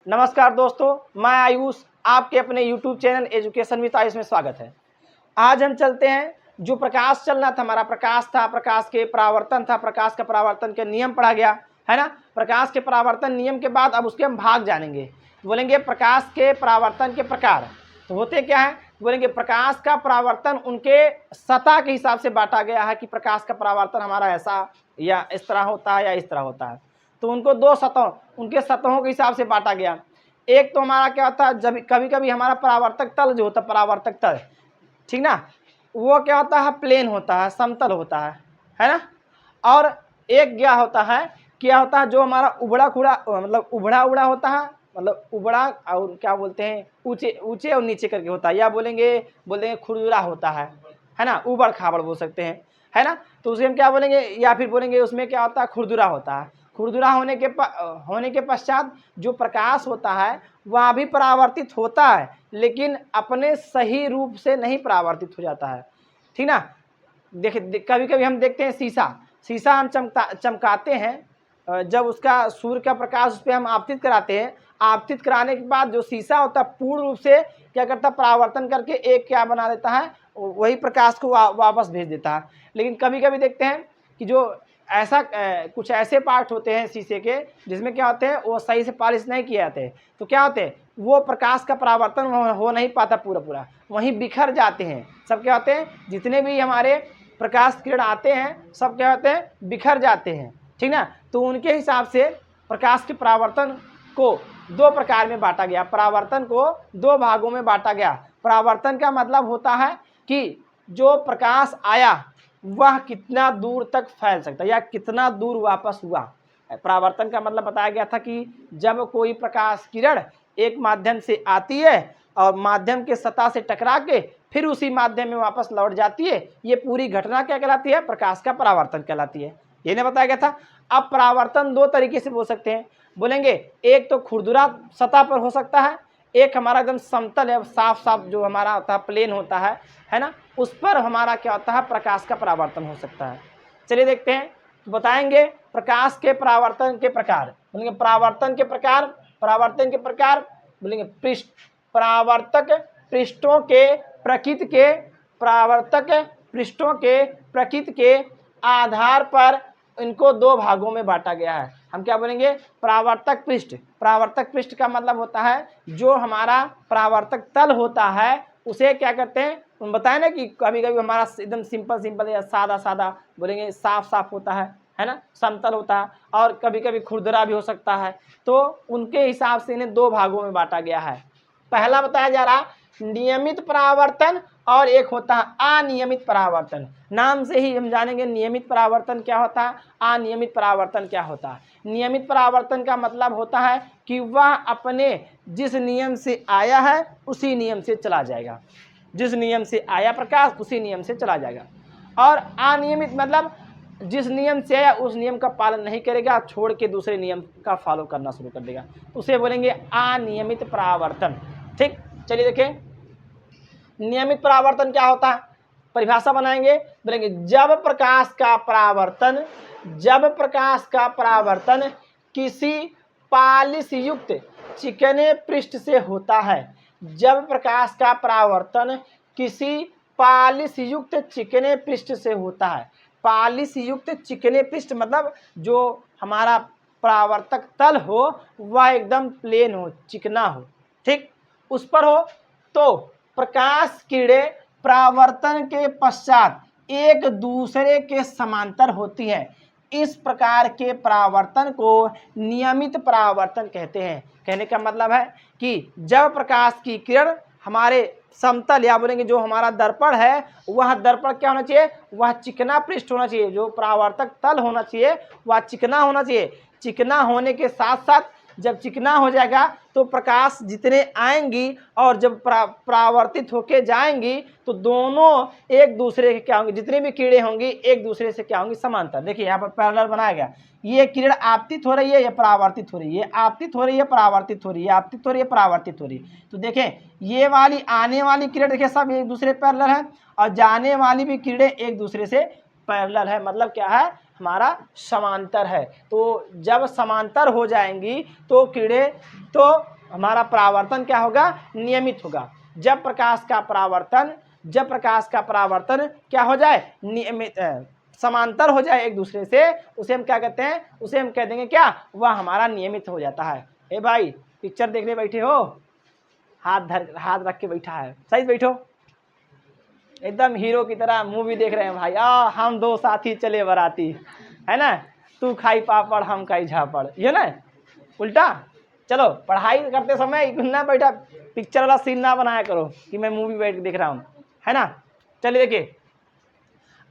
नमस्कार दोस्तों, मैं आयुष, आपके अपने YouTube channel education with Ayush में स्वागत है। आज हम चलते हैं, जो प्रकाश चलना था, हमारा प्रकाश था, प्रकाश के परावर्तन था, प्रकाश का परावर्तन के नियम पढ़ा गया है ना। प्रकाश के परावर्तन नियम के बाद अब उसके हम भाग जानेंगे। बोलेंगे प्रकाश के परावर्तन के प्रकार तो होते क्या है। बोलेंगे प्रकाश का परावर्तन उनके सतह के हिसाब से बांटा गया है कि प्रकाश का परावर्तन हमारा ऐसा या इस तरह होता है या इस तरह होता है। तो उनको दो सतहों, उनके सतहों के हिसाब से बांटा गया। एक तो हमारा क्या होता है, जब कभी कभी हमारा परावर्तक तल जो होता है, परावर्तक तल, ठीक ना, वो क्या होता है, प्लेन होता है, समतल होता है ना। और एक क्या होता है जो हमारा उबड़ा खुड़ा, मतलब उबड़ा उबड़ा होता है, मतलब उबड़ा और क्या बोलते हैं, ऊंचे ऊंचे और नीचे करके होता है, या बोलेंगे खुरदुरा होता है ना, उबड़ खाबड़ बोल सकते हैं, है ना। तो उसे हम क्या बोलेंगे, या फिर बोलेंगे उसमें क्या होता है, खुरदुरा होता है। खुरदुरा होने के पश्चात जो प्रकाश होता है वह भी परावर्तित होता है, लेकिन अपने सही रूप से नहीं परावर्तित हो जाता है, ठीक ना। देखिए कभी कभी हम देखते हैं शीशा हम चमकाते हैं, जब उसका सूर्य का प्रकाश उस पर हम आपतित कराते हैं, आपतित कराने के बाद जो शीशा होता है पूर्ण रूप से क्या करता है, परावर्तन करके एक क्या बना देता है, वही प्रकाश को वापस भेज देता है। लेकिन कभी कभी देखते हैं कि जो ऐसा कुछ ऐसे पार्ट होते हैं शीशे के जिसमें क्या होते हैं, वो सही से पॉलिश नहीं किए जाते, तो क्या होते हैं, वो प्रकाश का परावर्तन हो नहीं पाता पूरा, वहीं बिखर जाते हैं। सब क्या होते हैं, जितने भी हमारे प्रकाश किरण आते हैं सब क्या होते हैं, बिखर जाते हैं, ठीक ना। तो उनके हिसाब से प्रकाश के परावर्तन को दो प्रकार में बांटा गया, परावर्तन को दो भागों में बांटा गया। परावर्तन का मतलब होता है कि जो प्रकाश आया वह कितना दूर तक फैल सकता है या कितना दूर वापस हुआ। परावर्तन का मतलब बताया गया था कि जब कोई प्रकाश किरण एक माध्यम से आती है और माध्यम के सतह से टकरा के फिर उसी माध्यम में वापस लौट जाती है, ये पूरी घटना क्या कहलाती है, प्रकाश का परावर्तन कहलाती है। ये नहीं बताया गया था। अब परावर्तन दो तरीके से बोल सकते हैं, बोलेंगे एक तो खुरदुरा सतह पर हो सकता है, एक हमारा एकदम समतल है, साफ साफ जो हमारा होता है, प्लेन होता है ना, उस पर हमारा क्या होता है, प्रकाश का परावर्तन हो सकता है। चलिए देखते हैं, तो बताएंगे प्रकाश के परावर्तन के प्रकार। बोलेंगे परावर्तन के प्रकार बोलेंगे परावर्तक पृष्ठों के प्रकृति के आधार पर इनको दो भागों में बांटा गया है। हम क्या बोलेंगे, परावर्तक पृष्ठ का मतलब होता है जो हमारा परावर्तक तल होता है उसे क्या करते हैं, हम बताएं ना कि कभी कभी हमारा एकदम सिंपल या सादा बोलेंगे साफ होता है ना, समतल होता है, और कभी कभी खुरदरा भी हो सकता है। तो उनके हिसाब से इन्हें दो भागों में बांटा गया है। पहला बताया जा रहा नियमित परावर्तन और एक होता है अनियमित परावर्तन। नाम से ही हम जानेंगे नियमित परावर्तन क्या होता है, अनियमित परावर्तन क्या होता है। नियमित परावर्तन का मतलब होता है कि वह अपने जिस नियम से आया है उसी नियम से चला जाएगा, जिस नियम से आया प्रकाश उसी नियम से चला जाएगा। और अनियमित मतलब जिस नियम से आया उस नियम का पालन नहीं करेगा, छोड़ के दूसरे नियम का फॉलो करना शुरू कर देगा, उसे बोलेंगे अनियमित परावर्तन। ठीक, चलिए देखें नियमित परावर्तन क्या होता है, परिभाषा बनाएंगे। बोलेंगे जब प्रकाश का परावर्तन किसी पालिश युक्त चिकने पृष्ठ से होता है, जब प्रकाश का परावर्तन किसी पालिश युक्त चिकने पृष्ठ से होता है। पालिश युक्त चिकने पृष्ठ मतलब जो हमारा परावर्तक तल हो वह एकदम प्लेन हो, चिकना हो, ठीक, उस पर हो, तो प्रकाश किरणें परावर्तन के पश्चात एक दूसरे के समांतर होती है। इस प्रकार के परावर्तन को नियमित परावर्तन कहते हैं। कहने का मतलब है कि जब प्रकाश की किरण हमारे समतल या बोलेंगे जो हमारा दर्पण है वह दर्पण क्या होना चाहिए, वह चिकना पृष्ठ होना चाहिए, जो परावर्तक तल होना चाहिए वह चिकना होना चाहिए। चिकना होने के साथ साथ जब चिकना हो जाएगा तो प्रकाश जितने आएंगी और जब परावर्तित होके जाएंगी तो दोनों एक दूसरे के क्या होंगे, जितनी भी किरणें होंगी एक दूसरे से क्या होंगी, समांतर। देखिए यहाँ पर पैरेलल बनाया गया, ये किरण आपतित हो रही है, ये परावर्तित हो रही है, आपतित हो रही है, परावर्तित हो रही है, आपतित हो रही है, परावर्तित हो रही है। तो देखें ये वाली आने वाली किरण देखिए सब एक दूसरे पैरेलल है और जाने वाली भी किरणें एक दूसरे से पैरेलल है, मतलब क्या है, हमारा समांतर है। तो जब समांतर हो जाएंगी तो किरणें तो हमारा परावर्तन क्या होगा, नियमित होगा। जब प्रकाश का परावर्तन क्या हो जाए, नियमित समांतर हो जाए एक दूसरे से, उसे हम क्या कहते हैं, उसे हम कह देंगे क्या, वह हमारा नियमित हो जाता है। ए भाई पिक्चर देखने बैठे हो, हाथ रख के बैठा है, सही से बैठो, एकदम हीरो की तरह मूवी देख रहे हैं भाई। हम दो साथी चले बाराती, है ना, तू खाई पापड़ हम खाई झापड़, ये ना उल्टा। चलो पढ़ाई करते समय ना बैठा पिक्चर वाला सीन ना बनाया करो कि मैं मूवी बैठ देख रहा हूँ, है ना। चलिए देखिए,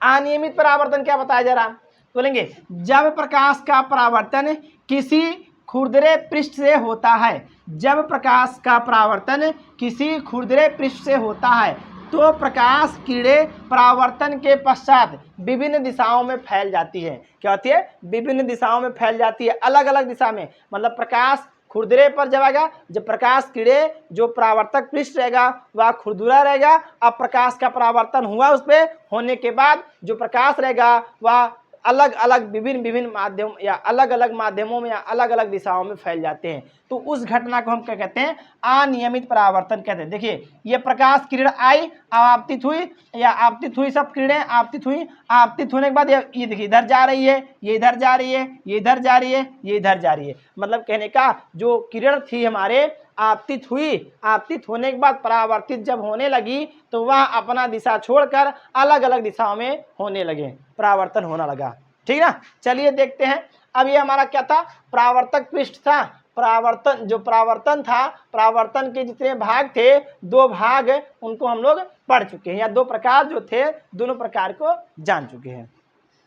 अनियमित परावर्तन क्या बताया जा रहा, बोलेंगे जब प्रकाश का परावर्तन किसी खुरदरे पृष्ठ से होता है, जब प्रकाश का परावर्तन किसी खुरदरे पृष्ठ से होता है तो प्रकाश किरणें परावर्तन के पश्चात विभिन्न दिशाओं में फैल जाती है। क्या होती है, विभिन्न दिशाओं में फैल जाती है, अलग अलग दिशा में। मतलब प्रकाश खुरदरे पर जब आएगा, जब प्रकाश किरणें जो परावर्तक पृष्ठ रहेगा वह खुरदुरा रहेगा। अब प्रकाश का परावर्तन हुआ उस पर, होने के बाद जो प्रकाश रहेगा वह अलग अलग विभिन्न माध्यम या अलग अलग माध्यमों में या अलग अलग दिशाओं में फैल जाते हैं। तो उस घटना को हम क्या कहते हैं, अनियमित परावर्तन कहते हैं। देखिए ये प्रकाश किरण आई, आपतित हुई या आपतित हुई, सब किरणें आपतित हुई, आपतित होने के बाद ये देखिए इधर जा रही है, ये इधर जा रही है, ये इधर जा रही है, ये इधर जा रही है। मतलब कहने का जो किरण थी हमारे आपतित हुई, आपतित होने के बाद परावर्तित जब होने लगी तो वह अपना दिशा छोड़कर अलग अलग दिशाओं में होने लगे, परावर्तन होना लगा। ठीक ना। चलिए देखते हैं, अब ये हमारा क्या था, परावर्तक पृष्ठ था। जो परावर्तन था, परावर्तन के जितने भाग थे, दो भाग उनको हम लोग पढ़ चुके हैं, या दो प्रकार जो थे दोनों प्रकार को जान चुके हैं।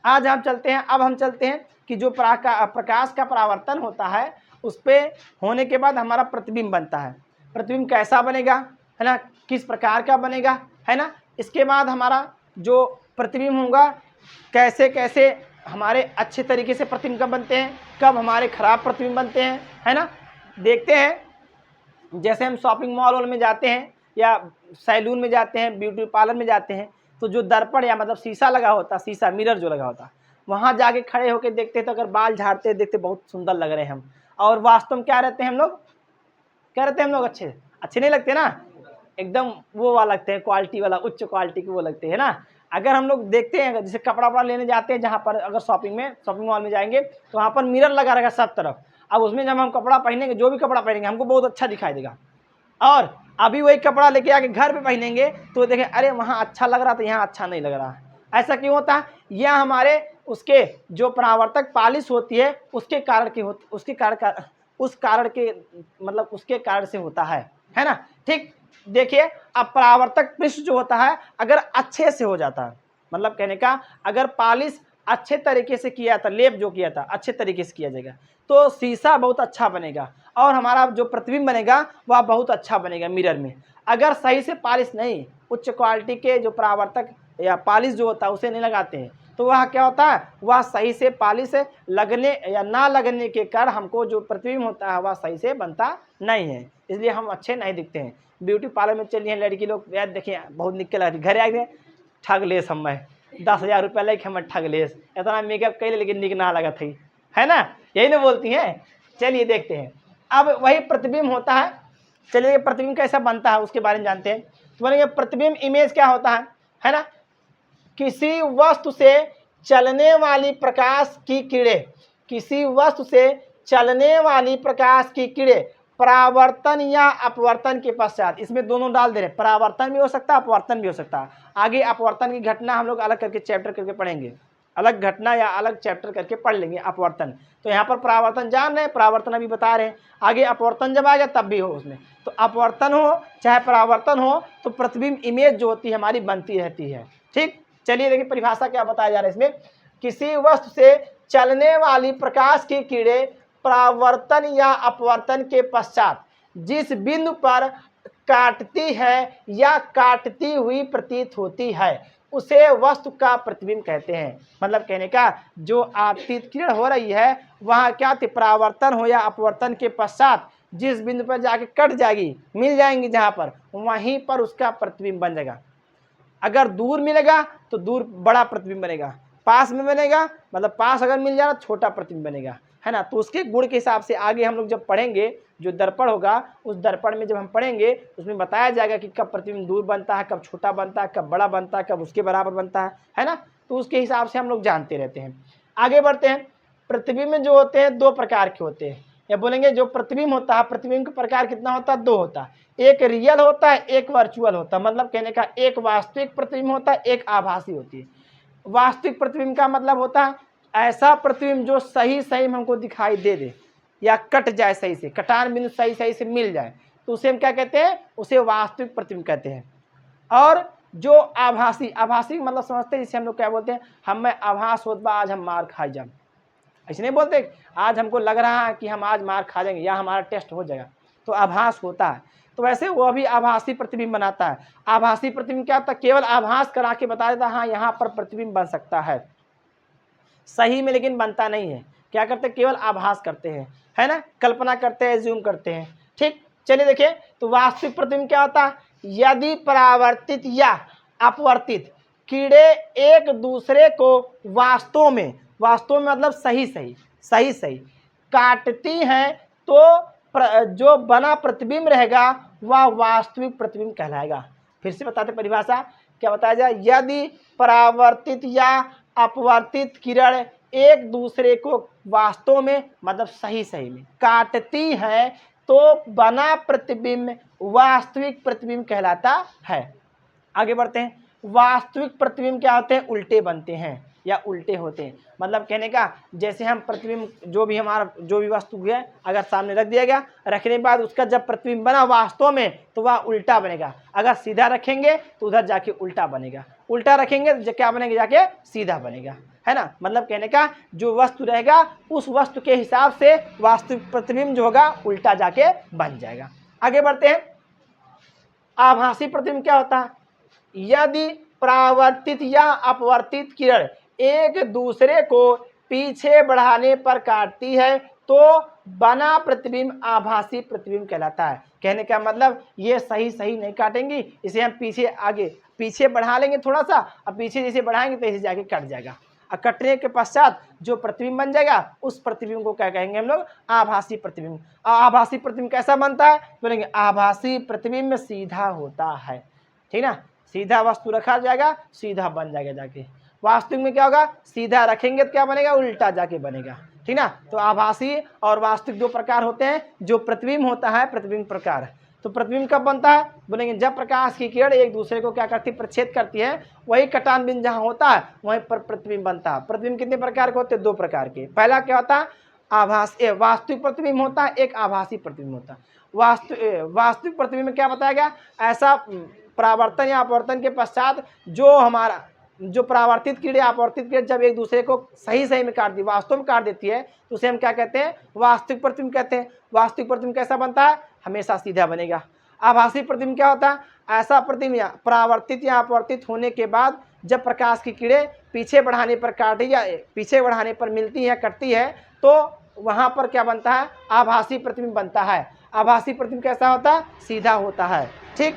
आज हम चलते हैं, अब हम चलते हैं कि जो प्रकाश का परावर्तन होता है उस पे होने के बाद हमारा प्रतिबिंब बनता है। प्रतिबिंब कैसा बनेगा, है ना, किस प्रकार का बनेगा, है ना। इसके बाद हमारा जो प्रतिबिंब होगा, कैसे कैसे हमारे अच्छे तरीके से प्रतिबिंब कब बनते हैं, कब हमारे खराब प्रतिबिंब बनते हैं, है ना। देखते हैं, जैसे हम शॉपिंग मॉल में जाते हैं या सैलून में जाते हैं, ब्यूटी पार्लर में जाते हैं, तो जो दर्पण या मतलब शीशा लगा होता, शीशा मिरर जो लगा होता, वहाँ जाके खड़े होकर देखते हैं तो अगर बाल झाड़ते देखते बहुत सुंदर लग रहे हैं हम, और वास्तव में क्या रहते हैं हम लोग, क्या रहते हैं हम लोग, अच्छे नहीं लगते ना, एकदम वो वाला लगते हैं, क्वालिटी वाला, उच्च क्वालिटी के वो लगते हैं ना। अगर हम लोग देखते हैं, जैसे कपड़ा वपड़ा लेने जाते हैं, जहाँ पर अगर शॉपिंग मॉल में जाएंगे तो वहाँ पर मिरर लगा रहेगा सब तरफ। अब उसमें जब हम कपड़ा पहनेंगे, जो भी कपड़ा पहनेंगे हमको बहुत अच्छा दिखाई देगा, और अभी वही कपड़ा लेके आके घर पे पहनेंगे तो देखें अरे वहाँ अच्छा लग रहा था, यहाँ अच्छा नहीं लग रहा है। ऐसा क्यों होता है, यह हमारे उसके जो परावर्तक पालिश होती है उसके कारण की होती, उसके कारण से होता है ना। ठीक, देखिए अब परावर्तक पृष्ठ जो होता है अगर अच्छे से हो जाता है, मतलब कहने का अगर पालिश अच्छे तरीके से किया था, लेप जो किया था अच्छे तरीके से किया जाएगा तो शीशा बहुत अच्छा बनेगा और हमारा जो प्रतिबिंब बनेगा वह बहुत अच्छा बनेगा मिरर में। अगर सही से पालिश नहीं, उच्च क्वालिटी के जो परावर्तक या पालिश जो होता है उसे नहीं लगाते हैं तो वह क्या होता है, वह सही से पालिश लगने या ना लगने के कारण हमको जो प्रतिबिंब होता है वह सही से बनता नहीं है, इसलिए हम अच्छे नहीं दिखते हैं। ब्यूटी पार्लर में चलिए लड़की लोग, यार देखिए बहुत निकल लगती, घर आ गए ठग लेस हम 10,000 रुपया लेके हम ठग लेस, इतना मेकअप कैले लेकिन निक ना लगा थी, है ना, यही ना बोलती हैं। चलिए देखते हैं, अब वही प्रतिबिंब होता है। चलिए प्रतिबिंब कैसा बनता है उसके बारे में जानते हैं। तो बोलेंगे प्रतिबिंब इमेज क्या होता है ना, किसी वस्तु से चलने वाली प्रकाश की किरणें, किसी वस्तु से चलने वाली प्रकाश की किरणें परावर्तन या अपवर्तन के पश्चात, इसमें दोनों डाल दे रहे, परावर्तन भी हो सकता है अपवर्तन भी हो सकता है। आगे अपवर्तन की घटना हम लोग अलग करके चैप्टर करके पढ़ेंगे, अलग घटना या अलग चैप्टर करके पढ़ लेंगे अपवर्तन। तो यहाँ पर परावर्तन जान रहे हैं, परावर्तन अभी बता रहे हैं, आगे अपवर्तन जब आएगा तब भी हो उसमें। तो अपवर्तन हो चाहे परावर्तन हो तो प्रतिबिंब इमेज जो होती है हमारी बनती रहती है। ठीक, चलिए देखिए परिभाषा क्या बताया जा रहा है इसमें, किसी वस्तु से चलने वाली प्रकाश की किरणें परावर्तन या अपवर्तन के पश्चात जिस बिंदु पर काटती है या काटती हुई प्रतीत होती है उसे वस्तु का प्रतिबिंब कहते हैं। मतलब कहने का जो आपतित किरण हो रही है वहाँ क्या थी, परावर्तन हो या अपवर्तन के पश्चात जिस बिंदु पर जाके कट जाएगी, मिल जाएंगी जहाँ पर, वहीं पर उसका प्रतिबिंब बन जाएगा। अगर दूर मिलेगा तो दूर बड़ा प्रतिबिंब बनेगा, पास में बनेगा मतलब पास अगर मिल जाए छोटा प्रतिबिंब बनेगा। है ना। तो उसके गुण के हिसाब से आगे हम लोग जब पढ़ेंगे, जो दर्पण होगा उस दर्पण में जब हम पढ़ेंगे उसमें बताया जाएगा कि कब प्रतिबिंब दूर बनता है, कब छोटा बनता है, कब बड़ा बनता है, कब उसके बराबर बनता है ना। तो उसके हिसाब से हम लोग जानते रहते हैं। आगे बढ़ते हैं। प्रतिबिंब जो होते हैं दो प्रकार के होते हैं, या बोलेंगे जो प्रतिबिंब होता है, प्रतिबिंब का प्रकार कितना होता है, दो होता है। एक रियल होता है, एक वर्चुअल होता है। मतलब कहने का एक वास्तविक प्रतिबिंब होता है, एक आभासी होती है। वास्तविक प्रतिबिंब का मतलब होता है ऐसा प्रतिबिंब जो सही सही में हमको दिखाई दे या कट जाए, सही से कटान बिंदु सही सही से मिल जाए, तो उसे हम क्या कहते हैं, उसे वास्तविक प्रतिबिंब कहते हैं। और जो आभासी, आभासी मतलब समझते हैं, जिसे हम लोग क्या बोलते हैं, हमें आभास होता बा आज हम मार खाई जाए, ऐसे नहीं बोलते आज हमको लग रहा है कि हम आज मार खा जाएंगे या हमारा टेस्ट हो जाएगा, तो आभास होता है। तो वैसे वो भी आभासी प्रतिबिंब बनाता है। आभासी प्रतिबिंब क्या होता है, केवल आभास करा के बता देता है हाँ यहाँ पर प्रतिबिंब बन सकता है, सही में लेकिन बनता नहीं है। क्या करते हैं, केवल आभास करते हैं, है ना, कल्पना करते हैं, ज्यूम करते हैं। ठीक, चलिए देखिए। तो वास्तविक प्रतिबिंब क्या होता है, यदि परावर्तित या अपवर्तित कीड़े एक दूसरे को वास्तव में मतलब सही सही काटती हैं तो जो बना प्रतिबिंब रहेगा वह वास्तविक प्रतिबिंब कहलाएगा। फिर से बताते परिभाषा, क्या बताया जाए, यदि परावर्तित या अपवर्तित किरण एक दूसरे को वास्तव में मतलब सही में काटती है तो बना प्रतिबिंब वास्तविक प्रतिबिंब कहलाता है। आगे बढ़ते हैं। वास्तविक प्रतिबिंब क्या होते हैं, उल्टे बनते हैं या उल्टे होते हैं। मतलब कहने का, जैसे हम प्रतिबिंब जो भी वस्तु है अगर सामने रख दिया गया, रखने के बाद उसका जब प्रतिबिंब बना वास्तव में तो वह उल्टा बनेगा। अगर सीधा रखेंगे तो उधर जाके उल्टा बनेगा, उल्टा रखेंगे तो क्या बनेगा, जाके सीधा बनेगा, है ना। मतलब कहने का जो वस्तु रहेगा उस वस्तु के हिसाब से वास्तविक प्रतिबिंब जो होगा उल्टा जाके बन जाएगा। आगे बढ़ते हैं। आभासी प्रतिबिंब क्या होता है, यदि परावर्तित या अपवर्तित किरण एक दूसरे को पीछे बढ़ाने पर काटती है तो बना प्रतिबिंब आभासी प्रतिबिंब कहलाता है। कहने का मतलब ये सही नहीं काटेंगी, इसे हम पीछे बढ़ा लेंगे थोड़ा सा, और पीछे जैसे बढ़ाएंगे तो इसे जाके कट जाएगा, और कटने के पश्चात जो प्रतिबिंब बन जाएगा उस प्रतिबिंब को क्या कहेंगे हम लोग, आभासी प्रतिबिंब। आभासी प्रतिबिंब कैसा बनता है, बोलेंगे आभासी प्रतिबिंब सीधा होता है, ठीक ना, सीधा वस्तु रखा जाएगा सीधा बन जाएगा जाके। वास्तविक में क्या होगा, सीधा रखेंगे तो क्या बनेगा, उल्टा जाके बनेगा, ठीक ना। तो आभासी और वास्तविक दो प्रकार होते हैं। जो प्रतिबिंब होता है, प्रतिबिंब प्रकार, तो प्रतिबिंब कब बनता है, बोलेंगे जब प्रकाश की किरण एक दूसरे को क्या करती है, प्रच्छेद करती है, वही कटान बिंदु जहाँ होता है वहीं पर प्रतिबिंब बनता है। प्रतिबिंब कितने प्रकार के होते हैं, दो प्रकार के। पहला क्या होता है, वास्तविक प्रतिबिंब होता है, एक आभासी प्रतिबिंब होता है। वास्तविक प्रतिबिंब में क्या बताया गया, ऐसा परावर्तन या अपवर्तन के पश्चात जो परावर्तित किरण अपवर्तित किरण जब एक दूसरे को सही में काट दी, वास्तव में काट देती है, तो उसे हम क्या कहते हैं, वास्तविक प्रतिबिंब कहते हैं। वास्तविक प्रतिबिंब कैसा बनता है, हमेशा सीधा बनेगा। आभासी प्रतिबिंब क्या होता है, ऐसा प्रतिबिंब परावर्तित या अपवर्तित होने के बाद जब प्रकाश की किरणें पीछे बढ़ाने पर काटी या पीछे बढ़ाने पर मिलती है, कटती है, तो वहाँ पर क्या बनता है, आभासी प्रतिबिंब बनता है। आभासी प्रतिबिंब कैसा होता है, सीधा होता है। ठीक,